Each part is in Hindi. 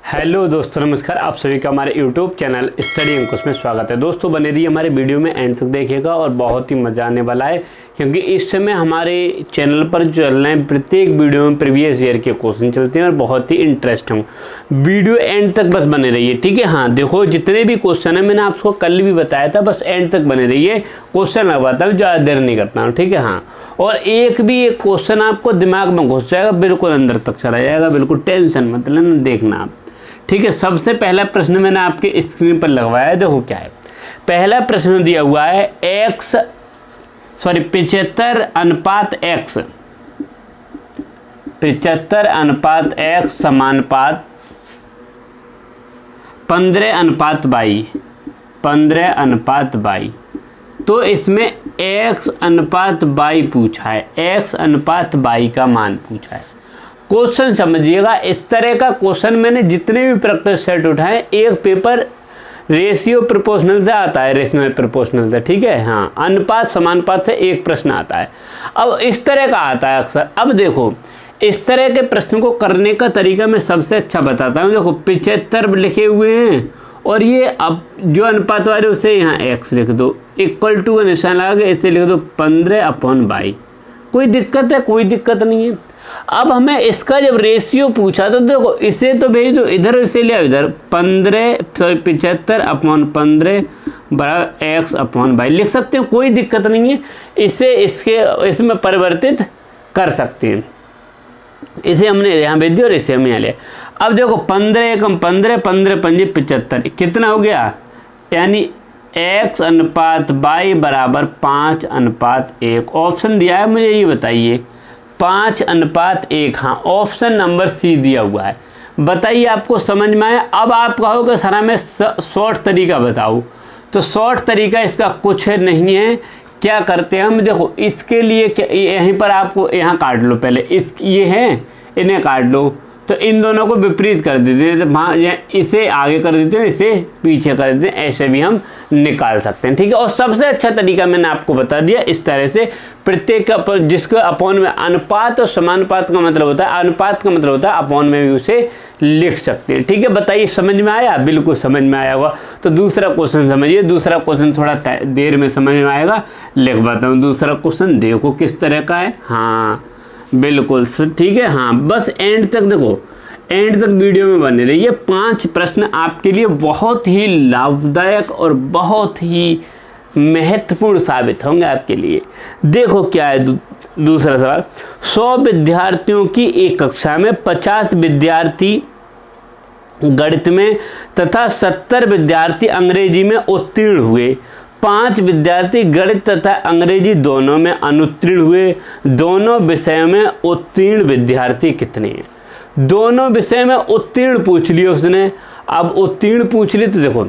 हेलो दोस्तों, नमस्कार। आप सभी का हमारे YouTube चैनल स्टडी अंकुश में स्वागत है। दोस्तों बने रहिए हमारे वीडियो में, एंड तक देखिएगा और बहुत ही मज़ा आने वाला है, क्योंकि इस समय हमारे चैनल पर चल रहे हैं प्रत्येक वीडियो में प्रीवियस ईयर के क्वेश्चन चलते हैं और बहुत ही इंटरेस्टिंग। वीडियो एंड तक बस बने रहिए, ठीक है। हाँ देखो, जितने भी क्वेश्चन है मैंने आपको कल भी बताया था, बस एंड तक बने रहिए। क्वेश्चन लगवाता हूँ, ज़्यादा देर नहीं करता हूँ, ठीक है। हाँ, और एक क्वेश्चन आपको दिमाग में घुस जाएगा, बिल्कुल अंदर तक चला जाएगा, बिल्कुल टेंशन मत लेना, देखना आप, ठीक है। सबसे पहला प्रश्न मैंने आपके स्क्रीन पर लगवाया है, देखो क्या है। पहला प्रश्न दिया हुआ है 75:x, 75:x समानुपात 15:y, 15:y। तो इसमें x/y पूछा है, x/y का मान पूछा है। क्वेश्चन समझिएगा, इस तरह का क्वेश्चन मैंने जितने भी प्रैक्टिस सेट उठाए, एक पेपर रेशियो प्रोपोर्शनल से आता है, रेशियो प्रोपोर्शनल से, ठीक है। हाँ, अनुपात समानुपात से एक प्रश्न आता है। अब इस तरह का आता है अक्सर। अब देखो, इस तरह के प्रश्न को करने का तरीका मैं सबसे अच्छा बताता हूँ। देखो 75 लिखे हुए हैं और ये अब जो अनुपात वाले उसे यहाँ x लिख दो, इक्वल टू का निशान लगा के इसे लिख दो 15/y। कोई दिक्कत है? कोई दिक्कत नहीं है। अब हमें इसका जब रेशियो पूछा तो देखो, इसे तो भेज दो इधर, इसे ले आओ इधर, 75/15 बराबर x/y लिख सकते हैं, कोई दिक्कत नहीं है। इसे इसमें परिवर्तित कर सकते हैं। इसे हमने यहाँ भेज दिया और इसे हम यहाँ ले। अब देखो 15 एकम 15, 15 पंजे 75, कितना हो गया? यानी x/y बराबर 5:1। ऑप्शन दिया है मुझे, ये बताइए 5:1। हाँ, ऑप्शन नंबर सी दिया हुआ है। बताइए आपको समझ में आया? अब आप कहोगे सर हमें शॉर्ट तरीका बताओ, तो शॉर्ट तरीका इसका कुछ नहीं है। क्या करते हैं हम, देखो इसके लिए क्या, यहीं पर आपको यहाँ काट लो पहले, ये हैं, इन्हें काट लो, तो इन दोनों को विपरीत कर देते हैं, तो इसे आगे कर देते हैं, इसे पीछे कर देते हैं, ऐसे भी हम निकाल सकते हैं, ठीक है। और सबसे अच्छा तरीका मैंने आपको बता दिया, इस तरह से प्रत्येक का जिसको अपॉन में अनुपात और समानुपात का मतलब होता है, अनुपात का मतलब होता है अपॉन में भी उसे लिख सकते हैं, ठीक है। बताइए समझ में आया? बिल्कुल समझ में आया होगा। तो दूसरा क्वेश्चन समझिए, दूसरा क्वेश्चन थोड़ा देर में समझ में आएगा, लिखवाता हूँ। दूसरा क्वेश्चन देखो किस तरह का है। हाँ बिल्कुल ठीक है। हाँ, बस एंड तक देखो, एंड तक वीडियो में बने रहिए। 5 प्रश्न आपके लिए बहुत ही लाभदायक और बहुत ही महत्वपूर्ण साबित होंगे आपके लिए। देखो क्या है दूसरा सवाल। 100 विद्यार्थियों की एक कक्षा में 50 विद्यार्थी गणित में तथा 70 विद्यार्थी अंग्रेजी में उत्तीर्ण हुए। 5 विद्यार्थी गणित तथा अंग्रेजी दोनों में अनुत्तीर्ण हुए। दोनों विषयों में उत्तीर्ण विद्यार्थी कितने हैं? दोनों विषय में उत्तीर्ण पूछ लिया उसने। अब उत्तीर्ण पूछ ली तो देखो,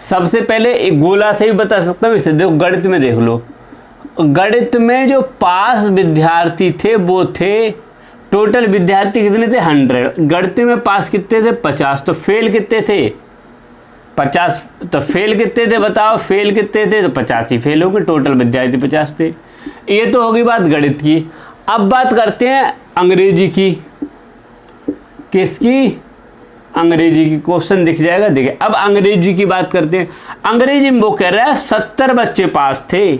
सबसे पहले एक गोला से ही बता सकता हूँ इसे। देखो गणित में देख लो, गणित में जो पास विद्यार्थी थे वो थे, टोटल विद्यार्थी कितने थे? 100। गणित में पास कितने थे? 50। तो फेल कितने थे? 50। तो फेल कितने थे बताओ? फेल कितने थे? तो 50 ही फेल हो गए, टोटल विद्यार्थी 50 थे। ये तो होगी बात गणित की। अब बात करते हैं अंग्रेजी की। किसकी? अंग्रेजी की। क्वेश्चन दिख जाएगा, देखिए। अब अंग्रेजी की बात करते हैं। अंग्रेजी में वो कह रहा है 70 बच्चे पास थे,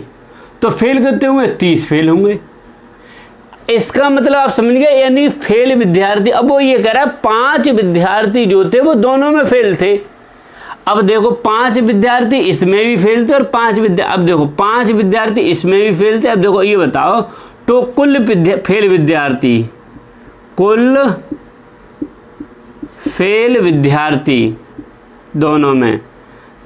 तो फेल कितने हुए? 30 फेल होंगे। इसका मतलब आप समझ गए, यानी फेल विद्यार्थी। अब वो ये कह रहा है 5 विद्यार्थी जो थे वो दोनों में फेल थे। अब देखो 5 विद्यार्थी इसमें भी फेल थे और 5 अब देखो 5 विद्यार्थी इसमें भी फेल थे। अब देखो ये बताओ, तो कुल फेल विद्यार्थी, कुल फेल विद्यार्थी दोनों में,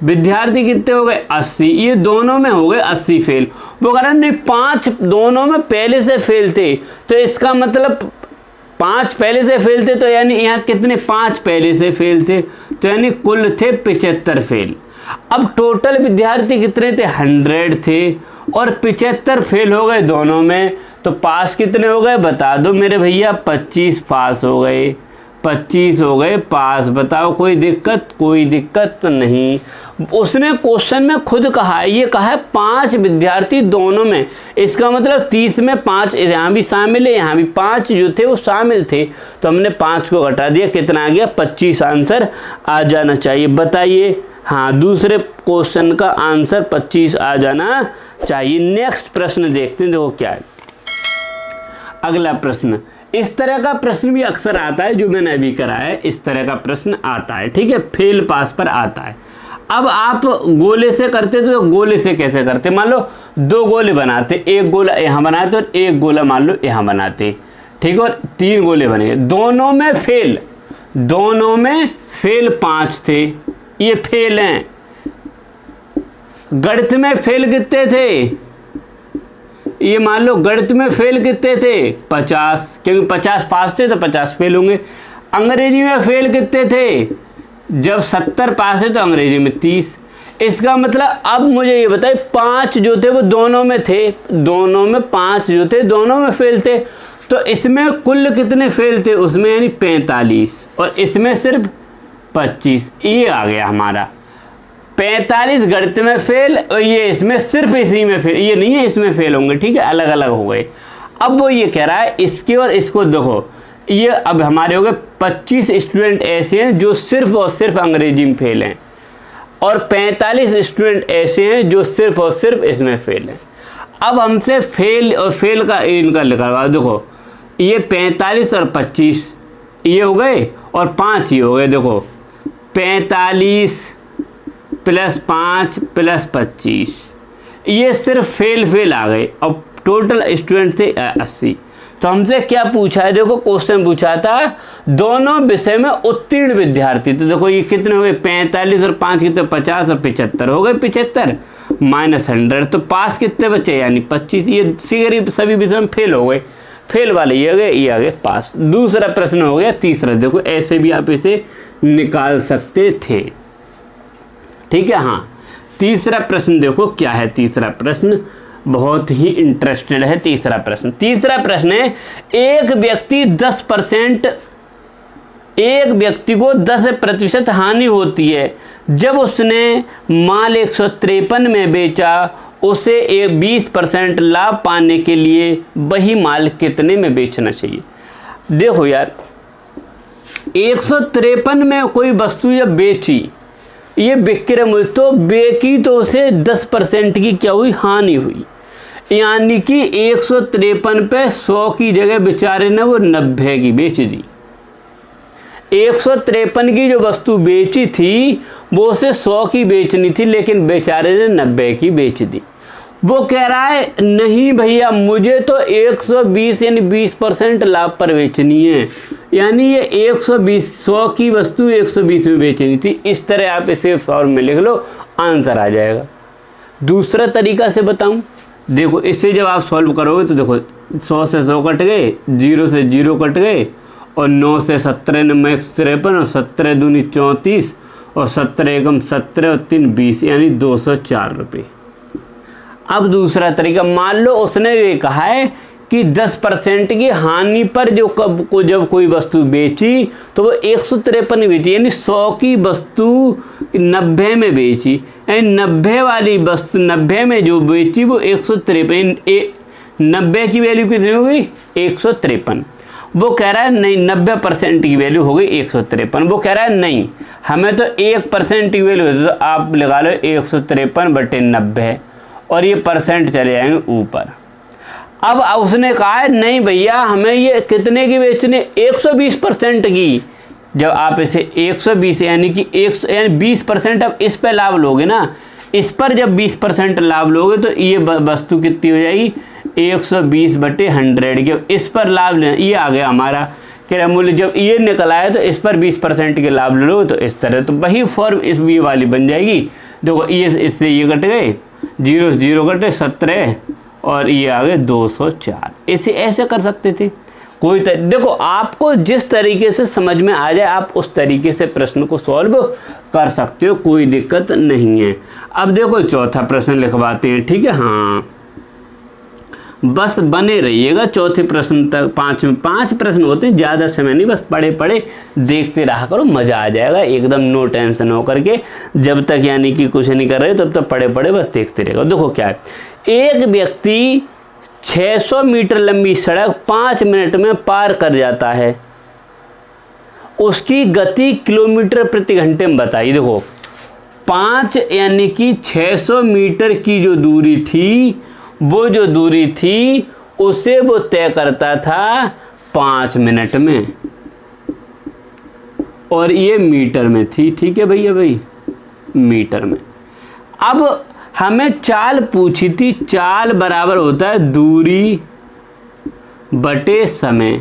विद्यार्थी कितने हो गए? 80। ये दोनों में हो गए 80 फेल। वो कह रहा नहीं 5 दोनों में पहले से फेल थे, तो इसका मतलब 5 पहले से फेल थे, तो यानी यहाँ कितने? 5 पहले से फेल थे, तो यानी कुल थे 75 फेल। अब टोटल विद्यार्थी कितने थे? 100 थे और 75 फेल हो गए दोनों में, तो पास कितने हो गए बता दो मेरे भैया? 25 पास हो गए। 25 हो गए पास। बताओ कोई दिक्कत? कोई दिक्कत नहीं। उसने क्वेश्चन में खुद कहा है, ये कहा है 5 विद्यार्थी दोनों में, इसका मतलब 30 में 5 यहाँ भी शामिल है, यहाँ भी 5 जो थे वो शामिल थे, तो हमने 5 को घटा दिया, कितना आ गया? 25 आंसर आ जाना चाहिए। बताइए, हाँ दूसरे क्वेश्चन का आंसर 25 आ जाना चाहिए। नेक्स्ट प्रश्न देखते हैं, देखो क्या है अगला प्रश्न। इस तरह का प्रश्न भी अक्सर आता है जो मैंने अभी करा है, इस तरह का प्रश्न आता है, ठीक है, फेल पास पर आता है। अब आप गोले से करते तो गोले से कैसे करते? मान लो 2 गोले बनाते, एक गोला यहाँ बनाते और एक गोला मान लो यहाँ बनाते, ठीक है, और 3 गोले बनेंगे, दोनों में फेल, दोनों में फेल 5 थे, ये फेल हैं। गणित में फेल कितने थे? ये मान लो गणित में फेल कितने थे? 50, क्योंकि 50 पास थे तो 50 फेल होंगे। अंग्रेजी में फेल कितने थे? जब 70 पास है तो अंग्रेजी में 30। इसका मतलब अब मुझे ये बताइए 5 जो थे वो दोनों में थे, दोनों में 5 जो थे दोनों में फेल थे, तो इसमें कुल कितने फेल थे? उसमें यानी 45 और इसमें सिर्फ 25। ये आ गया हमारा 45 गणित में फेल और ये इसमें सिर्फ इसी में फेल, ये नहीं है इसमें फेल होंगे, ठीक है, अलग अलग हो गए। अब वो ये कह रहा है इसके और इसको देखो, ये अब हमारे हो गए 25 स्टूडेंट ऐसे हैं जो सिर्फ और सिर्फ अंग्रेजी में फेल हैं और 45 स्टूडेंट ऐसे हैं जो सिर्फ और सिर्फ इसमें फेल हैं। अब हमसे फेल और फेल का इनका लिखा, देखो ये 45 और 25 ये हो गए और 5 ये हो गए, देखो 45 + 5 + 25, ये सिर्फ फेल आ गए और टोटल स्टूडेंट से 80। तो हमसे क्या पूछा है? देखो क्वेश्चन पूछा था दोनों विषय में उत्तीर्ण विद्यार्थी, तो देखो ये कितने हो गए? 45 और 5 कितने? 50 और 75 हो गए, 75 - 100, तो पास कितने बचे? यानी 25। ये सभी विषय में फेल हो गए, फेल वाले ये गए, ये आ गए पास। दूसरा प्रश्न हो गया तीसरा, देखो ऐसे भी आप इसे निकाल सकते थे, ठीक है। हाँ तीसरा प्रश्न देखो क्या है, तीसरा प्रश्न बहुत ही इंटरेस्टेड है। तीसरा प्रश्न है एक व्यक्ति को 10% हानि होती है जब उसने माल 153 में बेचा, उसे 20% लाभ पाने के लिए वही माल कितने में बेचना चाहिए? देखो यार 153 में कोई वस्तु जब बेची, ये विक्रय मूल्य, तो बेची तो उसे 10% की क्या हुई? हानि हुई, यानी कि 153 पे 100 की जगह बेचारे ने वो 90 की बेच दी। 153 की जो वस्तु बेची थी वो उसे 100 की बेचनी थी, लेकिन बेचारे ने 90 की बेच दी। वो कह रहा है नहीं भैया मुझे तो 120 यानी 20% लाभ पर बेचनी है, यानी ये 120 100 की वस्तु 120 में बेचनी थी। इस तरह आप इसे फॉर्म में लिख लो, आंसर आ जाएगा। दूसरा तरीका से बताऊं, देखो इससे जब आप सॉल्व करोगे तो देखो 100 से 100 कट गए, 0 से 0 कट गए और 9 से 17 9 53 और 17 दूनी 34 और 17 एकम 17 और 3 20, यानी 204 रुपये। अब दूसरा तरीका, मान लो उसने ये कहा है कि 10% की हानि पर जब कोई वस्तु बेची तो वो 153 बेची, यानी 100 की वस्तु 90 में बेची, यानी 90 वाली वस्तु 90 में जो बेची वो 153, 90 की वैल्यू कितनी हो गई? 153। वो कह रहा है नहीं 90% की वैल्यू हो गई 153। वो कह रहा है नहीं हमें तो 1% की वैल्यू है, तो आप लगा लो 153/90 और ये परसेंट चले जाएंगे ऊपर। अब उसने कहा है नहीं भैया हमें ये कितने की बेचने? 120% की। जब आप इसे 120 यानी कि 20% अब इस पर लाभ लोगे ना, इस पर जब 20% लाभ लोगे तो ये वस्तु कितनी हो जाएगी? 120/100 की। इस पर लाभ लेना, ये आ गया हमारा क्रय मूल्य। जब ये निकला है तो इस पर 20% के लाभ ले लो, तो इस तरह तो वही फॉर्म इस ये वाली बन जाएगी। देखो ये इससे ये कट गए, 0 से 0 कटे 17 और ये आ गए 204। इसे ऐसे कर सकते थे कोई देखो आपको जिस तरीके से समझ में आ जाए आप उस तरीके से प्रश्न को सॉल्व कर सकते हो, कोई दिक्कत नहीं है। अब देखो चौथा प्रश्न लिखवाते हैं, ठीक है। हाँ बस बने रहिएगा चौथे प्रश्न तक। 5 प्रश्न होते हैं, ज़्यादा समय नहीं, बस पढ़े पढ़े देखते रहा करो, मज़ा आ जाएगा एकदम, नो टेंशन हो करके। जब तक यानी कि कुछ नहीं कर रहे तब तक पढ़े पढ़े बस देखते रहेगा। देखो क्या है, एक व्यक्ति 600 मीटर लंबी सड़क 5 मिनट में पार कर जाता है, उसकी गति किलोमीटर प्रति घंटे में बताइए। देखो 5 यानी कि 600 मीटर की जो दूरी थी, वो जो दूरी थी उसे वो तय करता था 5 मिनट में, और ये मीटर में थी। ठीक है भैया, भाई मीटर में। अब हमें चाल पूछी थी, चाल बराबर होता है दूरी बटे समय।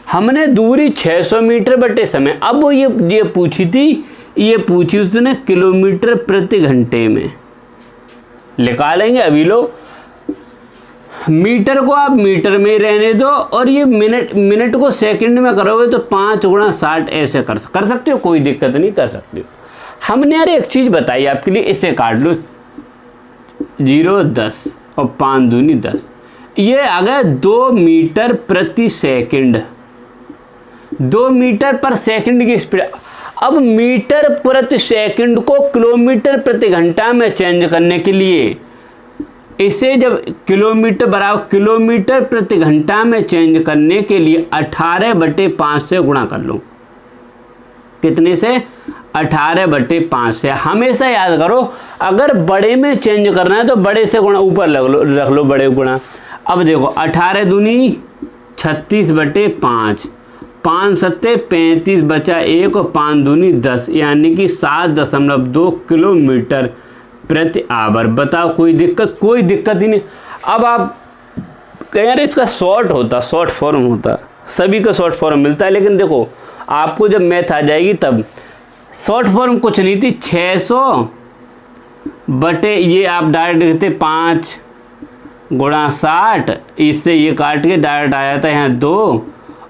हमने दूरी 600 मीटर बटे समय, अब वो ये पूछी थी, ये पूछी उसने किलोमीटर प्रति घंटे में। निकालेंगे अभी लो, मीटर को आप मीटर में ही रहने दो, और ये मिनट को सेकंड में करोगे तो 5 गुणा 60 ऐसे कर सकते हो, कोई दिक्कत नहीं, कर सकते हो। हमने यार एक चीज़ बताई आपके लिए, इसे काट लो, 0 10 और 5 दूनी 10, ये आ गया 2 मीटर प्रति सेकंड, 2 मीटर पर सेकंड की स्पीड। अब मीटर प्रति सेकंड को किलोमीटर प्रति घंटा में चेंज करने के लिए, इसे जब किलोमीटर बराबर किलोमीटर प्रति घंटा में चेंज करने के लिए 18/5 से गुणा कर लो। कितने से? 18/5 से। हमेशा याद करो, अगर बड़े में चेंज करना है तो बड़े से गुणा ऊपर रख लो बड़े गुणा। अब देखो 18 दूनी 36/5, 5 सत्ते 35 बचा 1 और 5 दूनी 10, यानी कि 7.2 किलोमीटर प्रति आवर। बताओ कोई दिक्कत? कोई दिक्कत ही नहीं। अब आप कह रहे इसका शॉर्ट फॉर्म होता, सभी का शॉर्ट फॉर्म मिलता है, लेकिन देखो आपको जब मैथ आ जाएगी तब शॉर्ट फॉर्म कुछ नहीं थी, 600 बटे ये आप डायरेक्ट लिखते 5 गुणा 60, इससे ये काट के डायरेक्ट आ जाता है यहाँ 2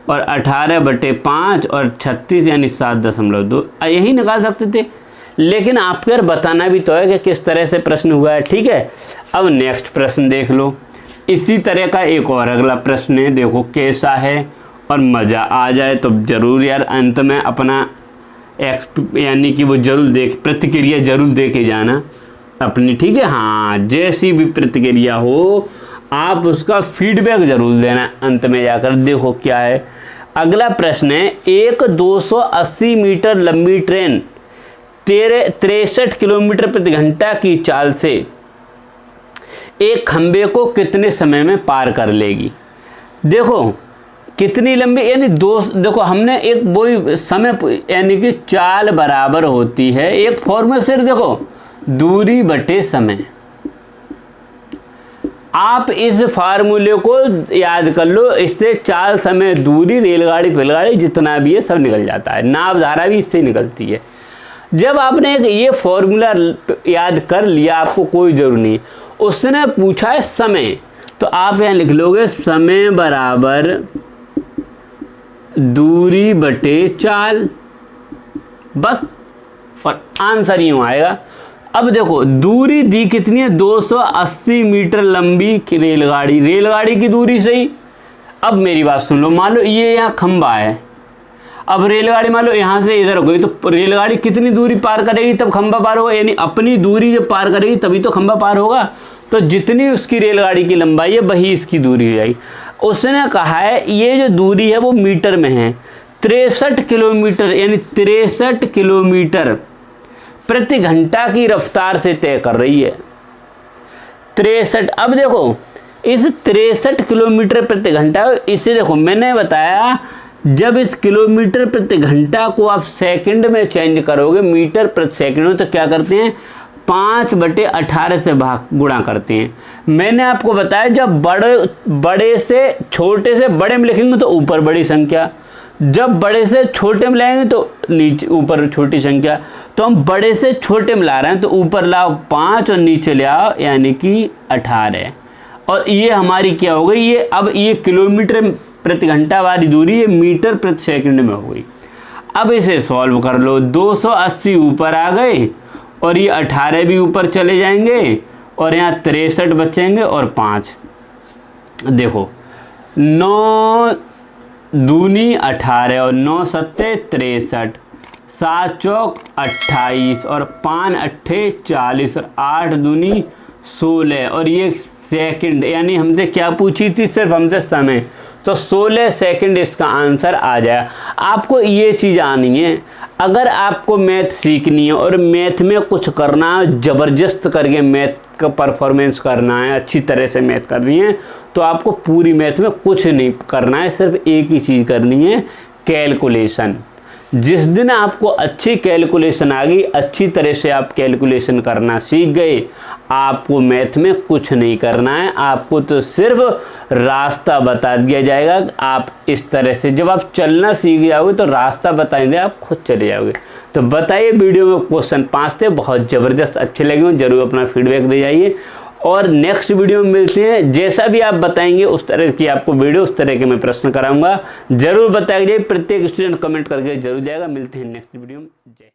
और 18/5 और 36 यानी 7.2, यही निकाल सकते थे। लेकिन आपको यार बताना भी तो है कि किस तरह से प्रश्न हुआ है। ठीक है, अब नेक्स्ट प्रश्न देख लो। इसी तरह का एक और अगला प्रश्न है, देखो कैसा है, और मज़ा आ जाए तो ज़रूर यार अंत में अपना यानी कि वो जरूर प्रतिक्रिया जरूर दे के जाना अपनी। ठीक है, हाँ, जैसी भी प्रतिक्रिया हो आप उसका फीडबैक जरूर देना अंत में जाकर। देखो क्या है, अगला प्रश्न है, एक 280 मीटर लंबी ट्रेन 63 किलोमीटर प्रति घंटा की चाल से एक खंबे को कितने समय में पार कर लेगी। देखो कितनी लंबी, यानी देखो हमने एक वही समय यानी कि चाल बराबर होती है, एक फॉर्मूला सिर्फ देखो दूरी बटे समय। आप इस फार्मूले को याद कर लो, इससे चाल समय दूरी रेलगाड़ी फिलगाड़ी जितना भी है सब निकल जाता है, नाव धारा भी इससे निकलती है। जब आपने ये फॉर्मूला याद कर लिया, आपको कोई जरूर नहीं, उसने पूछा है समय, तो आप यहाँ लिख लोगे समय बराबर दूरी बटे चाल, बस, और आंसर यूँ आएगा। अब देखो दूरी दी कितनी है, 280 मीटर लंबी रेलगाड़ी की दूरी सही। अब मेरी बात सुन लो, मान लो ये यहाँ खंबा है, अब रेलगाड़ी मान लो यहाँ से इधर हो गई, तो रेलगाड़ी कितनी दूरी पार करेगी तब खंबा पार होगा, यानी अपनी दूरी जब पार करेगी तभी तो खंबा पार होगा। तो जितनी उसकी रेलगाड़ी की लंबाई है वही इसकी दूरी हो जाएगी। उसने कहा है ये जो दूरी है वो मीटर में है, 63 किलोमीटर, यानी 63 किलोमीटर प्रति घंटा की रफ्तार से तय कर रही है। 63, अब देखो इस 63 किलोमीटर प्रति घंटा, इसे देखो मैंने बताया जब इस किलोमीटर प्रति घंटा को आप सेकंड में चेंज करोगे मीटर प्रति सेकंड में, तो क्या करते हैं 5/18 से गुणा करते हैं। मैंने आपको बताया जब बड़े से छोटे से बड़े में लिखेंगे तो ऊपर बड़ी संख्या, जब बड़े से छोटे में लाएंगे तो नीचे ऊपर छोटी संख्या। तो हम बड़े से छोटे में ला रहे हैं तो ऊपर लाओ 5 और नीचे ले आओ यानी कि 18, और ये हमारी क्या हो गई, ये अब ये किलोमीटर प्रति घंटा वाली दूरी ये मीटर प्रति सेकंड में हो गई। अब इसे सॉल्व कर लो, 280 ऊपर आ गए और ये 18 भी ऊपर चले जाएंगे और यहाँ 63 बचेंगे और 5। देखो 9 दूनी 18 और 9 सत्ते 63, 7 चौक 28 और 5 अट्ठे 40 और 8 दूनी 16 और ये सेकंड, यानी हमसे क्या पूछी थी, सिर्फ हमसे समय, तो 16 सेकंड इसका आंसर आ जाए। आपको ये चीज़ आनी है, अगर आपको मैथ सीखनी है और मैथ में कुछ करना है, ज़बरदस्त करके मैथ का परफॉर्मेंस करना है, अच्छी तरह से मैथ करनी है, तो आपको पूरी मैथ में कुछ नहीं करना है, सिर्फ एक ही चीज़ करनी है, कैलकुलेशन। जिस दिन आपको अच्छी कैलकुलेशन आ गई, अच्छी तरह से आप कैलकुलेशन करना सीख गए, आपको मैथ में कुछ नहीं करना है, आपको तो सिर्फ रास्ता बता दिया जाएगा। आप इस तरह से जब आप चलना सीख जाओगे तो रास्ता बताएंगे, आप खुद चले जाओगे। तो बताइए, वीडियो में क्वेश्चन 5 थे, बहुत ज़बरदस्त अच्छे लगे हो, जरूर अपना फीडबैक दे जाइए और नेक्स्ट वीडियो में मिलते हैं। जैसा भी आप बताएंगे उस तरह की आपको वीडियो, उस तरह के मैं प्रश्न कराऊंगा, जरूर बताइए। प्रत्येक स्टूडेंट कमेंट करके जरूर जाएगा। मिलते हैं नेक्स्ट वीडियो में। जय